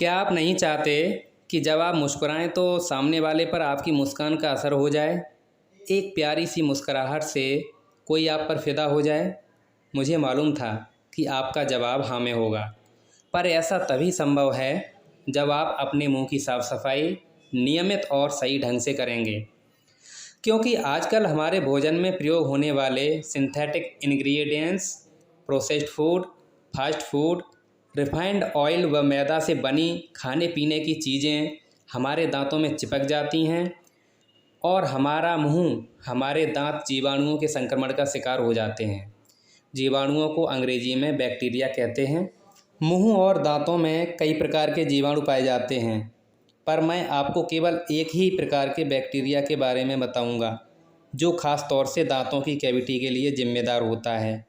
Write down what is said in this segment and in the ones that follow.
क्या आप नहीं चाहते कि जब आप मुस्कुराएं तो सामने वाले पर आपकी मुस्कान का असर हो जाए? एक प्यारी सी मुस्कुराहट से कोई आप पर फिदा हो जाए? मुझे मालूम था कि आपका जवाब हाँ में होगा, पर ऐसा तभी संभव है जब आप अपने मुंह की साफ सफाई नियमित और सही ढंग से करेंगे। क्योंकि आजकल हमारे भोजन में प्रयोग होने वाले synthetic ingredients, processed food, fast food, refined oil व मैदा से बनी खाने पीने की चीज़ें हमारे दांतों में चिपक जाती हैं और हमारा मुंह, हमारे दांत जीवाणुओं के संक्रमण का शिकार हो जाते हैं। जीवाणुओं को अंग्रेजी में बैक्टीरिया कहते हैं। मुंह और दांतों में कई प्रकार के जीवाणु पाए जाते हैं, पर मैं आपको केवल एक ही प्रकार के बैक्टीरिया के बारे में बताऊंगा, जो खास तौर से दांतों की कैविटी के लिए जिम्मेदार होता है।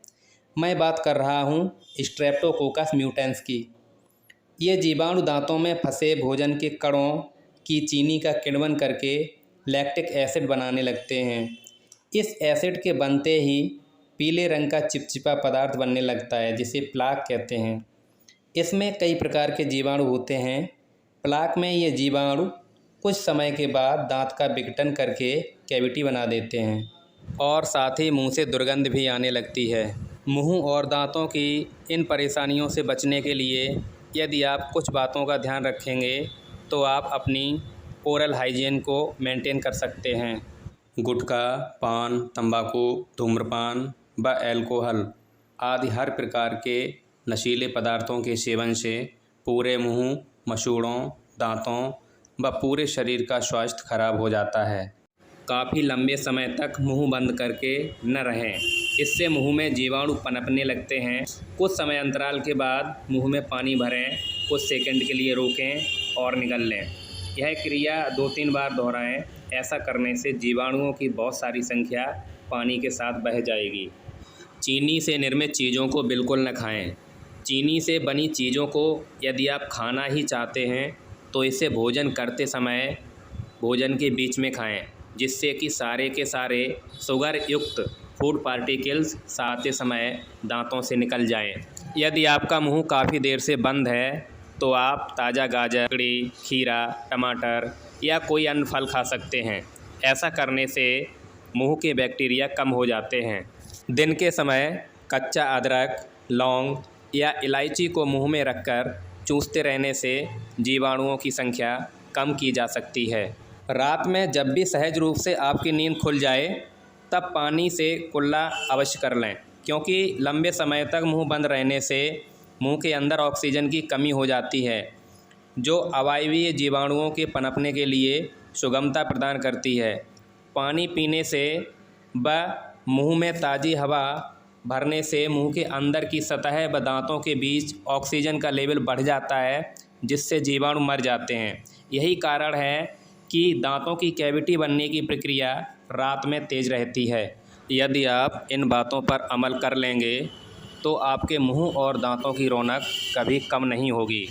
मैं बात कर रहा हूँ स्ट्रेप्टोकोकस म्यूटेंस की। ये जीवाणु दांतों में फंसे भोजन के कणों की चीनी का किण्वन करके लैक्टिक एसिड बनाने लगते हैं। इस एसिड के बनते ही पीले रंग का चिपचिपा पदार्थ बनने लगता है, जिसे प्लाक कहते हैं। इसमें कई प्रकार के जीवाणु होते हैं। प्लाक में ये जीवाणु कुछ समय के बाद दांत का विघटन करके कैविटी बना देते हैं और साथ ही मुंह से दुर्गंध भी आने लगती है। मुंह और दांतों की इन परेशानियों से बचने के लिए यदि आप कुछ बातों का ध्यान रखेंगे तो आप अपनी ओरल हाइजीन को मेंटेन कर सकते हैं। गुटखा, पान, तंबाकू, धूम्रपान व अल्कोहल आदि हर प्रकार के नशीले पदार्थों के सेवन से पूरे मुंह, मसूड़ों, दांतों व पूरे शरीर का स्वास्थ्य खराब हो जाता है। काफ़ी लंबे समय तक मुंह बंद करके न रहें, इससे मुंह में जीवाणु पनपने लगते हैं। कुछ समय अंतराल के बाद मुंह में पानी भरें, कुछ सेकंड के लिए रोकें और निगल लें। यह क्रिया 2-3 बार दोहराएं। ऐसा करने से जीवाणुओं की बहुत सारी संख्या पानी के साथ बह जाएगी। चीनी से निर्मित चीज़ों को बिल्कुल न खाएं। चीनी से बनी चीज़ों को यदि आप खाना ही चाहते हैं तो इसे भोजन करते समय भोजन के बीच में खाएं, जिससे कि सारे के सारे शुगर युक्त फूड पार्टिकल्स खाते समय दांतों से निकल जाएं। यदि आपका मुंह काफ़ी देर से बंद है तो आप ताज़ा गाजर, ककड़ी, खीरा, टमाटर या कोई अन्य फल खा सकते हैं। ऐसा करने से मुंह के बैक्टीरिया कम हो जाते हैं। दिन के समय कच्चा अदरक, लौंग या इलायची को मुंह में रखकर चूसते रहने से जीवाणुओं की संख्या कम की जा सकती है। रात में जब भी सहज रूप से आपकी नींद खुल जाए तब पानी से कुल्ला अवश्य कर लें, क्योंकि लंबे समय तक मुंह बंद रहने से मुंह के अंदर ऑक्सीजन की कमी हो जाती है, जो अवायवीय जीवाणुओं के पनपने के लिए सुगमता प्रदान करती है। पानी पीने से व मुंह में ताज़ी हवा भरने से मुंह के अंदर की सतह व दांतों के बीच ऑक्सीजन का लेवल बढ़ जाता है, जिससे जीवाणु मर जाते हैं। यही कारण है कि दांतों की कैविटी बनने की प्रक्रिया रात में तेज़ रहती है। यदि आप इन बातों पर अमल कर लेंगे तो आपके मुंह और दांतों की रौनक कभी कम नहीं होगी।